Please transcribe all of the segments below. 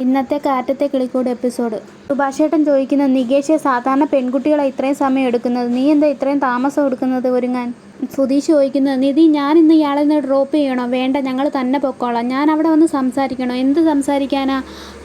ഇന്നത്തെ കാറ്റത്തെ കിളിക്കൂട് എപ്പിസോഡ്. സുഭാഷേട്ടൻ ചോദിക്കുന്ന, നികേഷെ, സാധാരണ പെൺകുട്ടികളെ ഇത്രയും സമയം എടുക്കുന്നത്, നീ എന്താ ഇത്രയും താമസം എടുക്കുന്നത് ഒരുങ്ങാൻ? സുധീഷ് ചോദിക്കുന്നത്, നിധി, ഞാൻ ഇന്ന് ഇയാളെ ഒന്ന് ഡ്രോപ്പ് ചെയ്യണോ? വേണ്ട, ഞങ്ങൾ തന്നെ പൊക്കോളാം. ഞാൻ അവിടെ വന്ന് സംസാരിക്കണോ? എന്ത് സംസാരിക്കാനാ?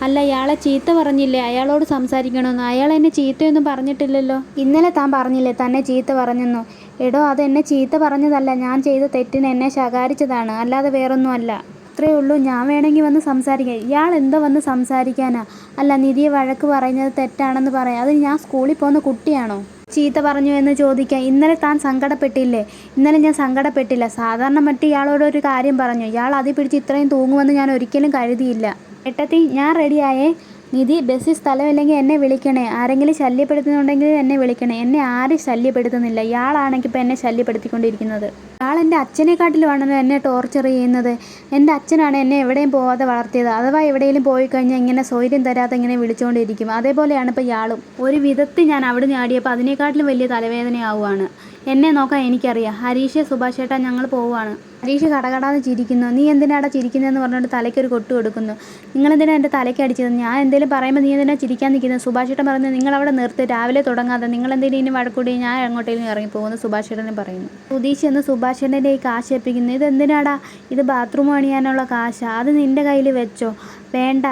അല്ല, ഇയാളെ ചീത്ത പറഞ്ഞില്ലേ? അയാളോട് സംസാരിക്കണമെന്ന്. അയാൾ എന്നെ ചീത്തയൊന്നും പറഞ്ഞിട്ടില്ലല്ലോ. ഇന്നലെ താൻ പറഞ്ഞില്ലേ തന്നെ ചീത്ത പറഞ്ഞെന്നോ? എടോ, അത് എന്നെ ചീത്ത പറഞ്ഞതല്ല, ഞാൻ ചെയ്ത തെറ്റിന് എന്നെ ശകാരിച്ചതാണ്, അല്ലാതെ വേറൊന്നുമല്ല. അത്രേ ഉള്ളൂ. ഞാൻ വേണമെങ്കിൽ വന്ന് സംസാരിക്കാം. ഇയാൾ എന്താ വന്ന് സംസാരിക്കാനാ? അല്ല, നിധിയെ വഴക്ക് പറയുന്നത് തെറ്റാണെന്ന് പറയാം. അത് ഞാൻ സ്കൂളിൽ പോകുന്ന കുട്ടിയാണോ ചീത്ത പറഞ്ഞു എന്ന് ചോദിക്കാൻ? ഇന്നലെ താൻ സങ്കടപ്പെട്ടില്ലേ? ഇന്നലെ ഞാൻ സങ്കടപ്പെട്ടില്ല. സാധാരണ മറ്റ് ഇയാളോടൊരു കാര്യം പറഞ്ഞു, ഇയാൾ അതിൽ പിടിച്ച് ഇത്രയും തൂങ്ങുമെന്ന് ഞാൻ ഒരിക്കലും കരുതിയില്ല. ഏട്ടത്തി, ഞാൻ റെഡിയായേ. നിധി, ബസ്സിൽ സ്ഥലമില്ലെങ്കിൽ എന്നെ വിളിക്കണേ. ആരെങ്കിലും ശല്യപ്പെടുത്തുന്നുണ്ടെങ്കിൽ എന്നെ വിളിക്കണേ. എന്നെ ആരും ശല്യപ്പെടുത്തുന്നില്ല. ഇയാളാണെങ്കിൽ ഇപ്പം എന്നെ ശല്യപ്പെടുത്തിക്കൊണ്ടിരിക്കുന്നത്. ഇയാൾ എൻ്റെ അച്ഛനെക്കാട്ടിലുമാണല്ലോ എന്നെ ടോർച്ചർ ചെയ്യുന്നത്. എൻ്റെ അച്ഛനാണ് എന്നെ എവിടെയും പോകാതെ വളർത്തിയത്. അഥവാ എവിടെയെങ്കിലും പോയി കഴിഞ്ഞാൽ ഇങ്ങനെ സ്വൈര്യം തരാതെ ഇങ്ങനെ വിളിച്ചുകൊണ്ടിരിക്കും. അതേപോലെയാണ് ഇപ്പോൾ ഇയാളും. ഒരു വിധത്തിൽ ഞാൻ അവിടെ ആടിയപ്പോൾ അതിനേക്കാട്ടിലും വലിയ തലവേദനയാവുകയാണ്. എന്നെ നോക്കാൻ എനിക്കറിയാം. ഹരീഷ്, സുഭാഷ് ചേട്ടാ, ഞങ്ങൾ പോവുകയാണ്. ഹരീഷ് കടകടാന്ന് ചിരിക്കുന്നു. നീ എന്തിനാടാ ചിരിക്കുന്നതെന്ന് പറഞ്ഞിട്ട് തലയ്ക്കൊരു കൊട്ട് കൊടുക്കുന്നു. നിങ്ങളെന്തിനാ എൻ്റെ തലയ്ക്ക് അടിച്ചത്? ഞാൻ എന്തെങ്കിലും പറയുമ്പോൾ നീ എന്തിനാ ചിരിക്കാൻ നിൽക്കുന്നത്? സുഭാഷ് ചേട്ടൻ പറയുന്നത്, നിങ്ങളവിടെ നിർത്ത്, രാവിലെ തുടങ്ങാതെ. നിങ്ങളെന്തെങ്കിലും ഇനി വഴക്കൂടി ഞാൻ എങ്ങോട്ടേലും ഇറങ്ങിപ്പോകുമെന്ന് സുഭാഷ് ചേട്ടനെ പറയുന്നു. സുധീഷ് എന്ന് സുഭാഷ് ചേട്ടൻ്റെ ഈ കാശ് ഏൽപ്പിക്കുന്നു. ഇതെന്തിനാടാ? ഇത് ബാത്റൂം പണിയാനുള്ള കാശാ. അത് നിൻ്റെ കയ്യിൽ വെച്ചോ. വേണ്ട,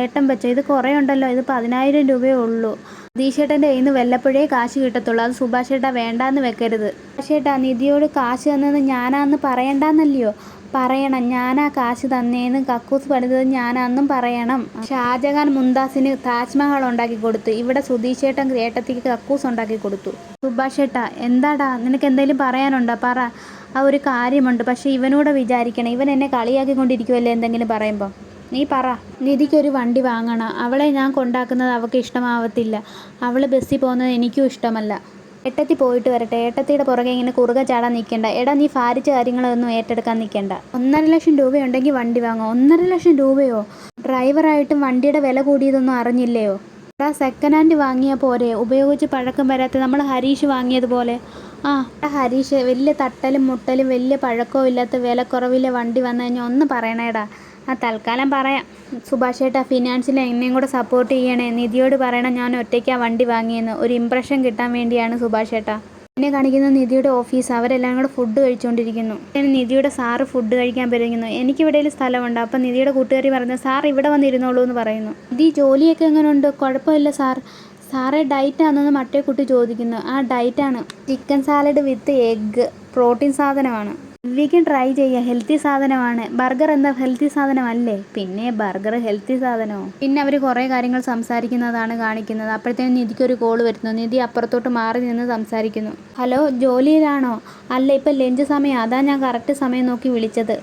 ഏട്ടൻ വെച്ചോ. ഇത് കുറേ ഉണ്ടല്ലോ. ഇത് 10,000 രൂപയേ ഉള്ളൂ. സുധീഷ് ചേട്ടൻ്റെ കയ്യിൽ നിന്ന് വല്ലപ്പോഴേ കാശ് കിട്ടത്തുള്ളൂ. അത് സുഭാഷ് ചേട്ടാ വേണ്ടാന്ന് വെക്കരുത്. സുഭാഷ് ചേട്ടാ, നിധിയോട് കാശ് തന്നത് ഞാനാന്ന് പറയണ്ടെന്നല്ലയോ? പറയണം. ഞാനാ കാശ് തന്നേന്ന്, കക്കൂസ് പണിതത് ഞാനാന്നും പറയണം. ഷാജഹാൻ മുംതാസിന് താജ്മഹൽ ഉണ്ടാക്കി കൊടുത്തു. ഇവിടെ സുധീഷ് ചേട്ടൻ ഏട്ടത്തിക്ക് കക്കൂസ് ഉണ്ടാക്കി കൊടുത്തു. സുഭാഷ് ചേട്ടാ, എന്താടാ, നിനക്ക് എന്തെങ്കിലും പറയാനുണ്ടോ? പറ. ആ, ഒരു കാര്യമുണ്ട്. പക്ഷേ ഇവനൂടെ വിചാരിക്കണം. ഇവൻ എന്നെ കളിയാക്കിക്കൊണ്ടിരിക്കുമല്ലേ എന്തെങ്കിലും പറയുമ്പോൾ. നീ പറ. നിധിക്കൊരു വണ്ടി വാങ്ങണം. അവളെ ഞാൻ കൊണ്ടാക്കുന്നത് അവൾക്ക് ഇഷ്ടമാവത്തില്ല. അവൾ ബസ്സിൽ പോകുന്നത് എനിക്കും ഇഷ്ടമല്ല. ഏട്ടത്തി പോയിട്ട് വരട്ടെ. ഏട്ടത്തിയുടെ പുറകെ ഇങ്ങനെ കുറുകെ ചാടാൻ നിൽക്കണ്ട. എടാ, നീ ഭാരിച്ച കാര്യങ്ങളൊന്നും ഏറ്റെടുക്കാൻ നിൽക്കണ്ട. 1,50,000 രൂപയുണ്ടെങ്കിൽ വണ്ടി വാങ്ങും. 1,50,000 രൂപയോ? ഡ്രൈവറായിട്ടും വണ്ടിയുടെ വില കൂടിയതൊന്നും അറിഞ്ഞില്ലയോ? എടാ, സെക്കൻഡ് ഹാൻഡ് വാങ്ങിയാൽ പോരെ? ഉപയോഗിച്ച് പഴക്കം വരാത്ത നമ്മൾ ഹരീഷ് വാങ്ങിയതുപോലെ. ആ, ഹരീഷ്, വലിയ തട്ടലും മുട്ടലും വലിയ പഴക്കവും ഇല്ലാത്ത വിലക്കുറവിലെ വണ്ടി വന്നു കഴിഞ്ഞാൽ ഒന്ന് പറയണേടാ. ആ, തൽക്കാലം പറയാം. സുഭാഷ് ചേട്ടാ, ഫിനാൻസിൽ എന്നെയും കൂടെ സപ്പോർട്ട് ചെയ്യണേ. നിധിയോട് പറയണം ഞാൻ ഒറ്റയ്ക്കാണ് വണ്ടി വാങ്ങിയെന്ന്. ഒരു ഇമ്പ്രഷൻ കിട്ടാൻ വേണ്ടിയാണ് സുഭാഷ് ചേട്ടാ. എന്നെ കാണിക്കുന്ന നിധിയുടെ ഓഫീസ്. അവരെല്ലാം കൂടെ ഫുഡ് കഴിച്ചുകൊണ്ടിരിക്കുന്നു. നിധിയുടെ സാറ് ഫുഡ് കഴിക്കാൻ പറയുന്നു. എനിക്കിവിടെ സ്ഥലമുണ്ട്. അപ്പം നിധിയുടെ കൂട്ടുകാരി പറഞ്ഞു, സാർ ഇവിടെ വന്നിരുന്നോളൂ എന്ന് പറയുന്നു. നിധി, ജോലിയൊക്കെ എങ്ങനെയുണ്ട്? കുഴപ്പമില്ല സാർ. സാറേ, ഡയറ്റാണെന്ന് മറ്റേ കുട്ടി ചോദിക്കുന്നു. ആ, ഡയറ്റാണ്. ചിക്കൻ സാലഡ് വിത്ത് എഗ്ഗ്. പ്രോട്ടീൻ സാധനമാണ്. ദിവ്യയ്ക്കും ട്രൈ ചെയ്യാം. ഹെൽത്തി സാധനമാണ്. ബർഗർ എന്താ ഹെൽത്തി സാധനമല്ലേ? പിന്നെ ബർഗർ ഹെൽത്തി സാധനമോ? പിന്നെ അവർ കുറേ കാര്യങ്ങൾ സംസാരിക്കുന്നതാണ് കാണിക്കുന്നത്. അപ്പോഴത്തേനും നിധിക്കൊരു കോൾ വരുന്നു. നിധി അപ്പുറത്തോട്ട് മാറി നിന്ന് സംസാരിക്കുന്നു. ഹലോ, ജോലിയിലാണോ? അല്ല, ഇപ്പം ലഞ്ച് സമയം. അതാ ഞാൻ കറക്റ്റ് സമയം നോക്കി വിളിച്ചത്.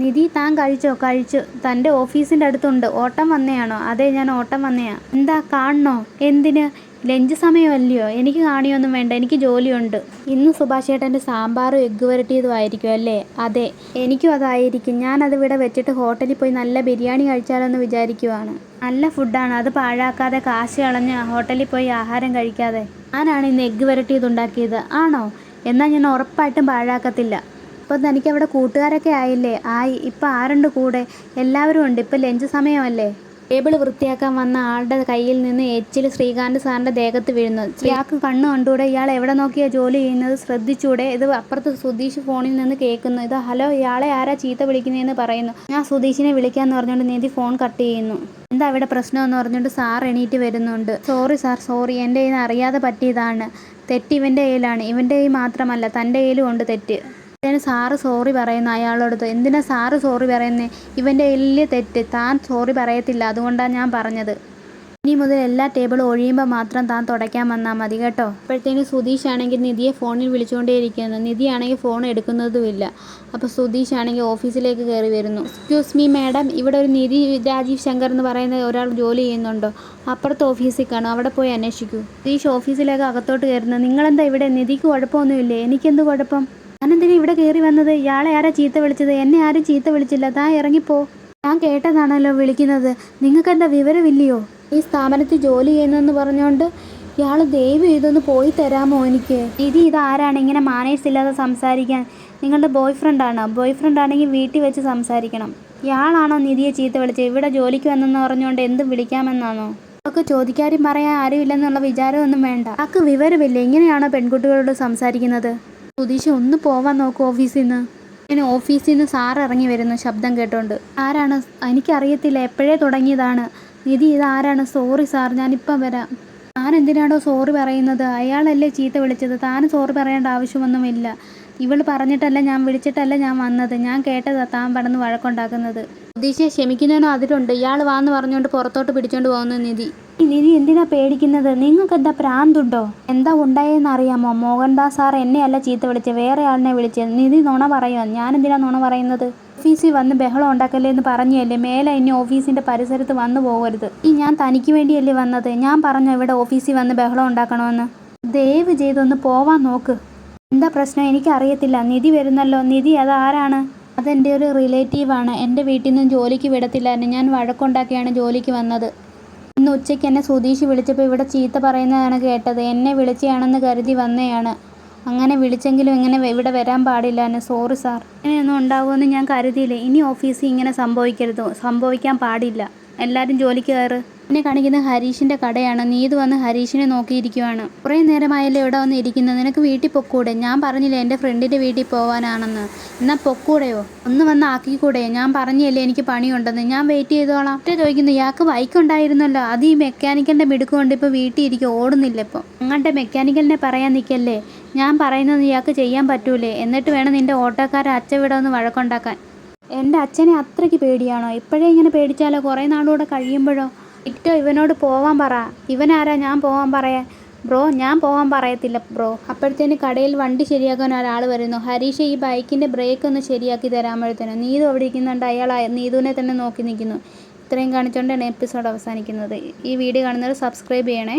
നിധി, താൻ കഴിച്ചോ? കഴിച്ചു. തൻ്റെ ഓഫീസിൻ്റെ അടുത്തുണ്ട്. ഓട്ടം വന്നെയാണോ? അതെ, ഞാൻ ഓട്ടം വന്നെയാ. എന്താ, കാണണോ? എന്തിന്? ലഞ്ച് സമയമല്ലയോ? എനിക്ക് കാണിയൊന്നും വേണ്ട, എനിക്ക് ജോലിയുണ്ട്. ഇന്ന് സുഭാഷ് ചേട്ടൻ്റെ സാമ്പാറും എഗ്ഗ് വരട്ടിയതും ആയിരിക്കും അല്ലേ? അതെ, എനിക്കും അതായിരിക്കും. ഞാനത് ഇവിടെ വെച്ചിട്ട് ഹോട്ടലിൽ പോയി നല്ല ബിരിയാണി കഴിച്ചാലോ എന്ന് വിചാരിക്കുവാണ്. നല്ല ഫുഡാണ്. അത് പാഴാക്കാതെ, കാശ് കളഞ്ഞ് ഹോട്ടലിൽ പോയി ആഹാരം കഴിക്കാതെ. ഞാനാണ് ഇന്ന് എഗ്ഗ് വരട്ടിയത് ഉണ്ടാക്കിയത്. ആണോ? എന്നാൽ ഞാൻ ഉറപ്പായിട്ടും പാഴാക്കത്തില്ല. ഇപ്പം തനിക്ക് അവിടെ കൂട്ടുകാരൊക്കെ ആയില്ലേ? ആയി. ഇപ്പം ആരുണ്ട് കൂടെ? എല്ലാവരും ഉണ്ട്. ഇപ്പം ലഞ്ച് സമയമല്ലേ? ടേബിൾ വൃത്തിയാക്കാൻ വന്ന ആളുടെ കയ്യിൽ നിന്ന് എച്ചിൽ ശ്രീകാന്ത് സാറിൻ്റെ ദേഹത്ത് വീഴുന്നു. ഇയാൾക്ക് കണ്ണു കണ്ടൂടെ? ഇയാൾ എവിടെ നോക്കിയാൽ ജോലി ചെയ്യുന്നത്? ശ്രദ്ധിച്ചൂടെ? ഇത് അപ്പുറത്ത് സുധീഷ് ഫോണിൽ നിന്ന് കേൾക്കുന്നു. ഇത് ഹലോ, ഇയാളെ ആരാ ചീത്ത വിളിക്കുന്നതെന്ന് പറയുന്നു. ഞാൻ സുധീഷിനെ വിളിക്കാമെന്ന് പറഞ്ഞുകൊണ്ട് നിധി ഫോൺ കട്ട് ചെയ്യുന്നു. എന്താ ഇവിടെ പ്രശ്നമെന്ന് പറഞ്ഞുകൊണ്ട് സാർ എണീറ്റ് വരുന്നുണ്ട്. Sorry sir, sorry. എൻ്റെ കയ്യിൽ നിന്ന് അറിയാതെ പറ്റിയതാണ്. തെറ്റ് ഇവൻ്റെ കയ്യിലാണ്. ഇവൻ്റെ കയ്യിൽ മാത്രമല്ല, തൻ്റെ കയ്യിലും ഉണ്ട് തെറ്റ്. അതിന് സാറ് സോറി പറയുന്നു അയാളോടത്ത്. എന്തിനാ സാറ് സോറി പറയുന്നേ? ഇവൻ്റെ വലിയ തെറ്റ്. താൻ സോറി പറയത്തില്ല, അതുകൊണ്ടാണ് ഞാൻ പറഞ്ഞത്. ഇനി മുതൽ എല്ലാ ടേബിളും ഒഴിയുമ്പോൾ മാത്രം താൻ തുടയ്ക്കാൻ വന്നാൽ മതി കേട്ടോ. അപ്പോഴത്തേനും സുധീഷ് ആണെങ്കിൽ നിധിയെ ഫോണിൽ വിളിച്ചുകൊണ്ടേയിരിക്കുന്നു. നിധിയാണെങ്കിൽ ഫോൺ എടുക്കുന്നതുമില്ല. അപ്പോൾ സുധീഷ് ആണെങ്കിൽ ഓഫീസിലേക്ക് കയറി വരുന്നു. എക്സ്ക്യൂസ് മീ മാഡം, ഇവിടെ ഒരു നിധി രാജീവ് ശങ്കർ എന്ന് പറയുന്ന ഒരാൾ ജോലി ചെയ്യുന്നുണ്ടോ? അപ്പുറത്തെ ഓഫീസിൽ കാണും, അവിടെ പോയി അന്വേഷിക്കൂ. സുധീഷ് ഓഫീസിലേക്ക് അകത്തോട്ട് കയറുന്നു. നിങ്ങളെന്താ ഇവിടെ? നിധിക്ക് കുഴപ്പമൊന്നുമില്ലേ? എനിക്കെന്ത് കുഴപ്പം? ഞാനെന്തിനാ ഇവിടെ കയറി വന്നത്? ഇയാളെ ആരാ ചീത്ത വിളിച്ചത്? എന്നെ ആരും ചീത്ത വിളിച്ചില്ല. താൻ ഇറങ്ങിപ്പോ. ഞാൻ കേട്ടതാണല്ലോ വിളിക്കുന്നത്. നിങ്ങൾക്കെന്താ വിവരമില്ലയോ? ഈ സ്ഥാപനത്തിൽ ജോലി ചെയ്യുന്നതെന്ന് പറഞ്ഞുകൊണ്ട് ഇയാൾ ദയവ് ചെയ്തൊന്ന് പോയി തരാമോ എനിക്ക്? ഇതാരാണ് ഇങ്ങനെ മാനേഴ്സ് ഇല്ലാതെ സംസാരിക്കാൻ? നിങ്ങളുടെ ബോയ് ഫ്രണ്ടാണോ? ബോയ് ഫ്രണ്ട് ആണെങ്കിൽ വീട്ടിൽ വെച്ച് സംസാരിക്കണം. ഇയാളാണോ നിധിയെ ചീത്ത വിളിച്ചത്? ഇവിടെ ജോലിക്ക് വന്നെന്ന് പറഞ്ഞുകൊണ്ട് എന്തും വിളിക്കാമെന്നാണോ? അവൾക്ക് ചോദിക്കാനും പറയാൻ ആരുമില്ലെന്നുള്ള വിചാരമൊന്നും വേണ്ട. ആൾക്ക് വിവരമില്ല. ഇങ്ങനെയാണോ പെൺകുട്ടികളോട് സംസാരിക്കുന്നത്? സുധീഷ് ഒന്ന് പോവാൻ നോക്കൂ ഓഫീസിൽ നിന്ന്. ഇങ്ങനെ ഓഫീസിൽ നിന്ന് സാർ ഇറങ്ങി വരുന്നു ശബ്ദം കേട്ടോണ്ട്. ആരാണ്? എനിക്കറിയത്തില്ല, എപ്പോഴേ തുടങ്ങിയതാണ്. നിധി ഇതാരാണ്? സോറി സാർ, ഞാനിപ്പം വരാം. താൻ എന്തിനാണോ സോറി പറയുന്നത്? അയാളല്ലേ ചീത്ത വിളിച്ചത്. താൻ സോറി പറയേണ്ട ആവശ്യമൊന്നുമില്ല. ഇവൾ പറഞ്ഞിട്ടല്ല, ഞാൻ വിളിച്ചിട്ടല്ല ഞാൻ വന്നത്. ഞാൻ കേട്ടതാ താൻ പടന്ന് വഴക്കുണ്ടാക്കുന്നത്. സുധീഷെ, ക്ഷമിക്കുന്നതിനോ അതിലുണ്ട്. ഇയാൾ വാന്ന് പറഞ്ഞുകൊണ്ട് പുറത്തോട്ട് പിടിച്ചോണ്ട് പോകുന്നു നിധി. നിധി എന്തിനാ പേടിക്കുന്നത്? നിങ്ങൾക്ക് എന്താ പ്രാന്തുണ്ടോ? എന്താ ഉണ്ടായെന്ന് അറിയാമോ? മോഹൻദാസ് സാർ എന്നെയല്ല ചീത്ത വിളിച്ചത്, വേറെ ആളിനെ വിളിച്ചത്. നിധി നുണ പറയുക. ഞാൻ എന്തിനാ നുണ പറയുന്നത്? ഓഫീസിൽ വന്ന് ബഹളം ഉണ്ടാക്കല്ലേ എന്ന് പറഞ്ഞല്ലേ. മേലെ ഇനി ഓഫീസിന്റെ പരിസരത്ത് വന്നു പോകരുത്. ഞാൻ തനിക്ക് വേണ്ടിയല്ലേ വന്നത്? ഞാൻ പറഞ്ഞു ഇവിടെ ഓഫീസിൽ വന്ന് ബഹളം ഉണ്ടാക്കണമെന്ന്. ദയവ് ചെയ്തൊന്ന് പോവാൻ നോക്ക്. എന്താ പ്രശ്നം? എനിക്കറിയത്തില്ല. നിധി വരുന്നല്ലോ. നിധി അതാരാണ്? അതെൻ്റെ ഒരു റിലേറ്റീവാണ്. എൻ്റെ വീട്ടിൽ നിന്നും ജോലിക്ക് വിടത്തില്ലായിരുന്നു. ഞാൻ വഴക്കുണ്ടാക്കിയാണ് ജോലിക്ക് വന്നത്. ഇന്ന് ഉച്ചയ്ക്ക് എന്നെ സുധീഷ് വിളിച്ചപ്പോൾ ഇവിടെ ചീത്ത പറയുന്നതാണ് കേട്ടത്. എന്നെ വിളിച്ചയാണെന്ന് കരുതി വന്നതാണ്. അങ്ങനെ വിളിച്ചെങ്കിലും ഇങ്ങനെ ഇവിടെ വരാൻ പാടില്ലായിരുന്നു. Sorry sir. ഇങ്ങനെയൊന്നും ഉണ്ടാവുമെന്ന് ഞാൻ കരുതിയില്ല. ഇനി ഓഫീസിൽ ഇങ്ങനെ സംഭവിക്കാൻ പാടില്ല. എല്ലാവരും ജോലിക്ക് കയറ്. എന്നെ കാണിക്കുന്നത് ഹരീഷിൻ്റെ കടയാണ്. നീതു വന്ന് ഹരീഷിനെ നോക്കിയിരിക്കുവാണ്. കുറേ നേരമായല്ലേ ഇവിടെ വന്ന് ഇരിക്കുന്നത്. നിനക്ക് വീട്ടിൽ പൊക്കൂടെ? ഞാൻ പറഞ്ഞില്ലേ എൻ്റെ ഫ്രണ്ടിൻ്റെ വീട്ടിൽ പോകാനാണെന്ന്. എന്നാൽ പൊക്കൂടെയോ? ഒന്ന് വന്ന് ആക്കിക്കൂടെ? ഞാൻ പറഞ്ഞില്ലേ എനിക്ക് പണിയുണ്ടെന്ന്. ഞാൻ വെയിറ്റ് ചെയ്തോളാം. ഒറ്റ ചോദിക്കുന്നു, ഇയാൾക്ക് ബൈക്ക് ഉണ്ടായിരുന്നല്ലോ. അത് ഈ മെക്കാനിക്കലിൻ്റെ മിടുക്കുകൊണ്ട് ഇപ്പോൾ വീട്ടിൽ ഇരിക്കും, ഓടുന്നില്ല ഇപ്പോൾ. അങ്ങോട്ട് മെക്കാനിക്കലിനെ പറയാൻ നിൽക്കല്ലേ. ഞാൻ പറയുന്നത് ഇയാൾക്ക് ചെയ്യാൻ പറ്റൂലേ? എന്നിട്ട് വേണം നിൻ്റെ ഓട്ടോക്കാരെ അച്ഛൻ ഇവിടെ ഒന്ന് വഴക്കുണ്ടാക്കാൻ. എൻ്റെ അച്ഛനെ അത്രയ്ക്ക് പേടിയാണോ? ഇപ്പോഴേ ഇങ്ങനെ പേടിച്ചാലോ കുറേ നാളുകൂടെ കഴിയുമ്പോഴോ? ഇറ്റോ ഇവനോട് പോവാൻ പറ. ഇവനാരാ ഞാൻ പോവാൻ പറയാൻ? ബ്രോ, ഞാൻ പോവാൻ പറയത്തില്ല ബ്രോ. അപ്പോഴത്തേന് കടയിൽ വണ്ടി ശരിയാക്കാൻ ഒരാൾ വരുന്നു. ഹരീഷ്, ഈ ബൈക്കിൻ്റെ ബ്രേക്ക് ഒന്ന് ശരിയാക്കി തരാമ്പോഴത്തേനും. നീതു അവിടെ ഇരിക്കുന്നുണ്ട്. അയാൾ നീതുവിനെ തന്നെ നോക്കി നിൽക്കുന്നു. ഇത്രയും കാണിച്ചുകൊണ്ടാണ് എപ്പിസോഡ് അവസാനിക്കുന്നത്. ഈ വീഡിയോ കാണുന്നവർ സബ്സ്ക്രൈബ് ചെയ്യണേ.